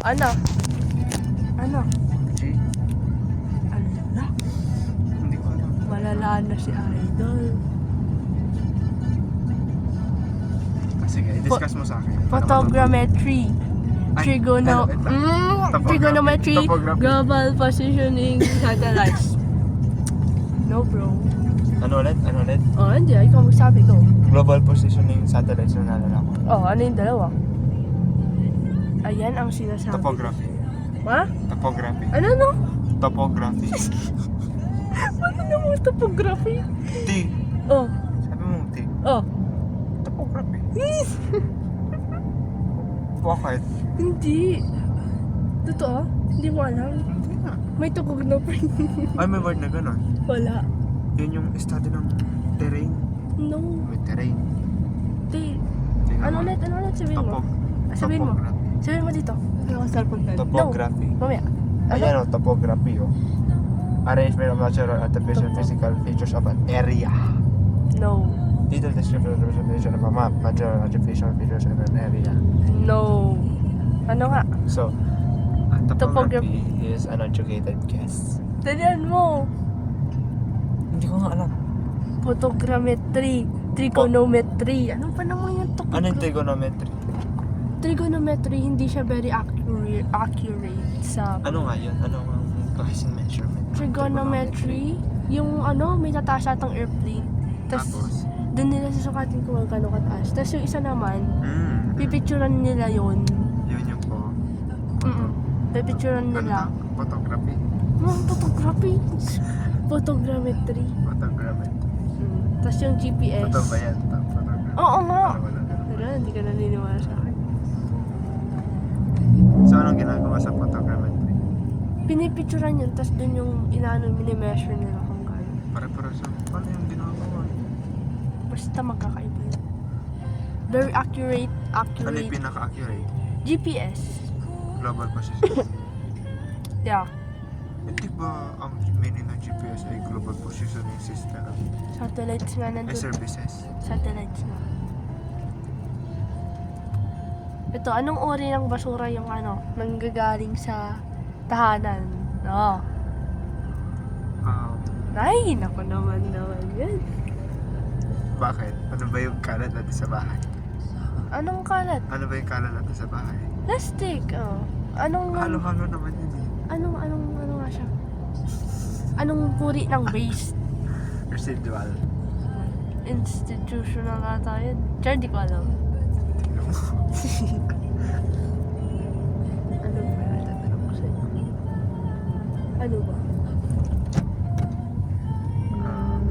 Ano? Ano? G? Ala, Hindi ko alam. malala na si Idol. Sige, i-discuss mo sa akin. Photogrammetry. Ay, Trigonometry. Topography. Global positioning satellites. No bro. Ano ulit? Oh, hindi. Ikaw magsabi ko. Global positioning satellites na nalala ko. Oh, ano yung dalawa? Ayan ang sinasabi. Topography. Ha? Topography. Ano no? Topography. Ano naman topography? T. Oh. Sabi mo T. Oh. Topography. Bakit? Hindi. Totoo? Hindi mo alam? Hindi na. May topography. Ay, may word na gano'n. Wala. Yun yung study ng terrain. No. May terrain. Di. Tingnan Ano mo. ulit? Ano ulit? Sabihin mo. Sabihin mo. Topography. Sabihin mo dito. Ano ang cellphone ka? Topography. No. Mamaya. Ayan o, topography o. Arrangement of natural, artificial, physical features of an area. No. Detailed description of the representation of a map, natural, artificial features of an area. No. Ano nga? So, topography is an educated guess. Tandaan mo. Hindi ko nga alam. Photogrammetry. Trigonometry. Ano pa naman yung topography? Ano yung trigonometry? Trigonometry, hindi siya very accurate sa... Ano nga yun? Ano ang klaseng measurement? Trigonometry, yung ano, may tataas atang airplane. Tapos? Doon nila susukatin kung gano'ng kataas. Tapos yung isa naman, pipicturan nila yon. Yun yung po. Pipicturan nila. Photography. Photography. Photogrammetry. Photogrammetry. Tapos yung GPS. Photo ba yan? Photography. Oo nga. Wala. Pero hindi ka naniniwala sa akin. So, anong ginagawa sa photogrammetry? Pinipicturan yun, tapos dun yung inaano, minimeasure nila kung gano'n. Para sa paano yung ginagawa? Basta magkakaiba yun. Very accurate. Ano yung pinaka-accurate? GPS. Global position. Yeah. Hindi ba ang meaning ng GPS ay Global Positioning System? Satellites nga Ay nandun. services? Satellites nga. Ito, anong uri ng basura yung ano, nanggagaling sa tahanan? No. Ay, naku naman yan. Bakit? Ano ba yung kalat natin sa bahay? Anong kalat? Ano ba yung kalat natin sa bahay? Plastic, oh. Anong, Halo-halo naman yun eh. ano nga siya? Anong puri ng waste? Residual. Institutional ata yun. Diyan, di ko alam. Ano ba? Tatanong ko sa'yo. Ano ba? Ang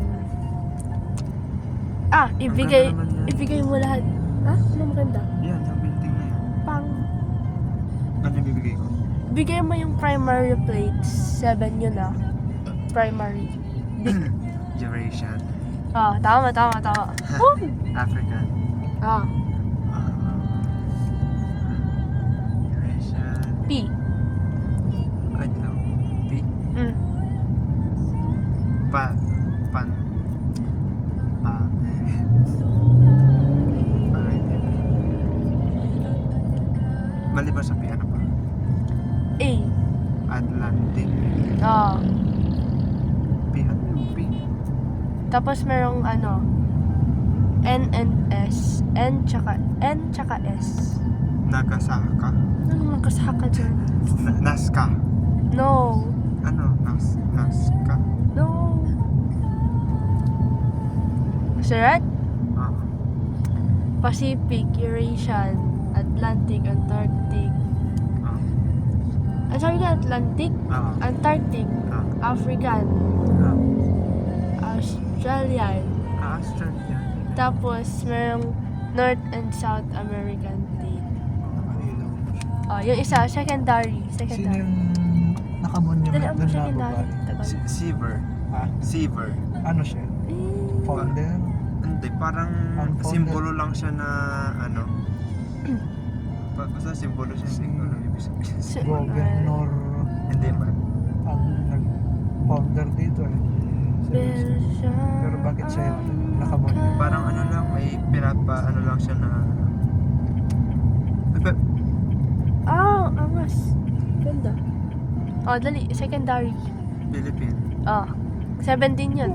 ganda naman yan. Ibigay mo lahat. Ha? Ano maganda? Yan, yung building na yan. Pang, Ano yung bibigay ko? bigay mo yung primary plates. 7 yun ah. Primary. Eurasian. Tama. Woo! African. Eurasian. P. Ay, no. P. Pan. Maliban sa P, ano pa? A. Atlantic. P, ano yung P? Tapos merong ano, N and S. N tsaka S. Nagasaka. Ano magkasaka dyan? Nazca. No. Ano? Nazca? No. Surat? Pacific, Eurasian, Atlantic, Antarctic. Ang sabi ka, Atlantic, Antarctic, African, Australian. Australia. Tapos, merong North and South American state. Yung isa, secondary. Sino yung nakamonument Dali mo doon na secondary. babae? Tagal. Seaver. Ha? Seaver. Ano siya? Founder? Hindi, parang Unfolded. simbolo lang siya na ano. Basta simbolo siya. Simbolo ibig sabihin. Governor Hindi man. ang nag-founder dito eh. Pero bakit siya nakamonument? Parang ano lang, may ano lang siya na... Angas. Oh, dali. Secondary. Philippine. Oh. 17 yun.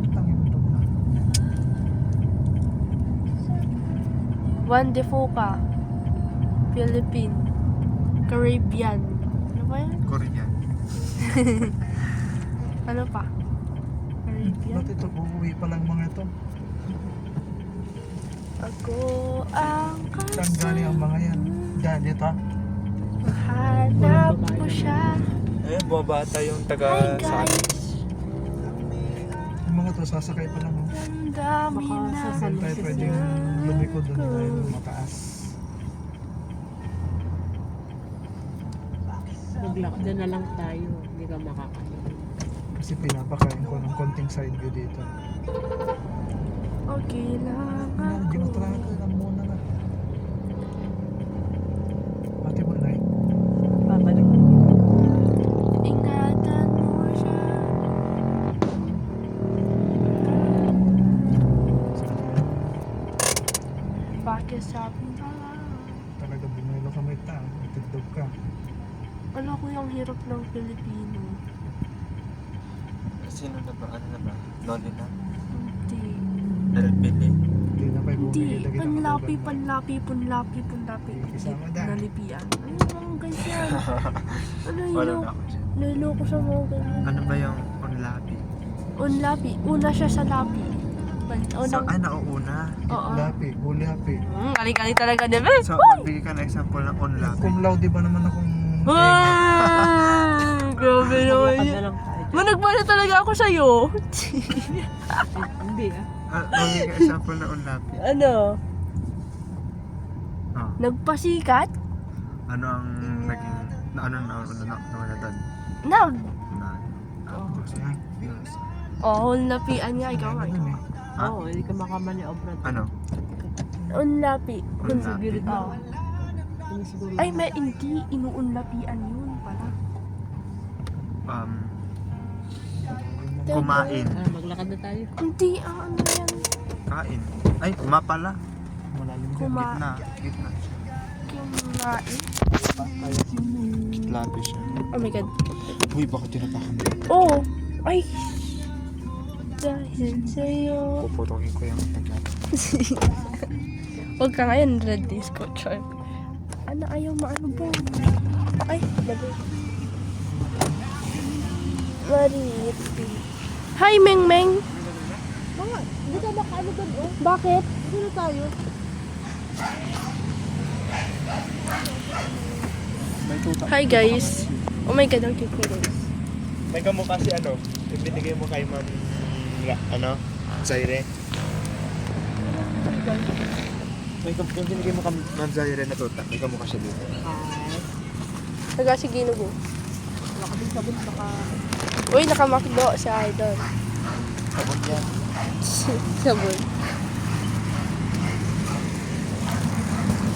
Juan de Fuca. Philippine. Caribbean. Ano ba yan? Korean. Ano pa? Caribbean. Ba't ito? Uuwi pa lang mga ito. Ako ang Saan galing ang mga yan? Diyan, dito? hanap ko siya. Eh, bumabata yung Hi taga sa atin. guys. Yung mga to, sasakay pa lang. Oh. Ang dami na. Saan tayo pwedeng lumikod doon tayo mataas. Maglakad na lang tayo, hindi ka makakain. Kasi pinapakain ko ng konting side view dito. Okay lang Hindi mo ako. talaga lang muna na. Ate mo na Babalik. Ingatan mo siya. Bakit sabi na lang? talaga bumelo ka may ta. Tigdog ka. Ano ko yung hirap ng Pilipino? Sino na ba? Ano na ba? Noli na? Hindi. Elpili? Hindi na kayo Hindi. bumili. Panlapi, panlapi, panlapi, panlapi. Isama dyan. Nalipian. Ano yung ganyan? Ano Wala yun? na ako dyan. Niloko sa mga ganyan. Ano ba yung onlapi? Unlapi. Una siya sa lapi. So, Unang... nauuna. Oo. Lapi, huli-hapi. Galing-galing talaga, di ba? So, magbigay ka ng example ng onlapi. Cum laude ba naman akong... Grabe naman Maglakad na yun. lang tayo. Managmana talaga ako sa'yo. Hindi ah. Magbigay ka example ng onlapi. Ano? Oh. Nagpasikat? Ano ang naging... Ano na doon? Noun. Na. Yes. Oh, unlapian nga. Ikaw nga. ikaw. Ha? Oo, hindi ka makamaniobra. Ano? Unlapi. Unlapi. Oh. Hindi siguro. Ay, may hindi. Inuunlapian yun pala. Kumain. Maglakad na tayo. Hindi, ano yan? Kain. Ay, pala. Malalim ka. Gitna. Gitna. Kumain. Lapi siya. Oh my God. Uy, bakit tinatakan mo? Oh! Ay! Dahil sa'yo. Puputokin ko yung tagyat. Huwag ka ngayon, red disco charm. Ano, ayaw maano ba? Ay, bago. Marit. Hi, Meng Meng! Hindi ka makaano doon oh. Bakit? Dito tayo. May tuta. Hi, guys. Oh my God, ang cute ko, guys. May kamukha si ano, yung binigay mo kay Ma'am, ano, Zaire. Yung binigay mo kay Ma'am Zaire na tuta, may kamukha siya dito. Hi. Taga si Ginugo. Wala ka din sabon baka. Uy, nakamakdo si Idol. Sabon yan. Sabon.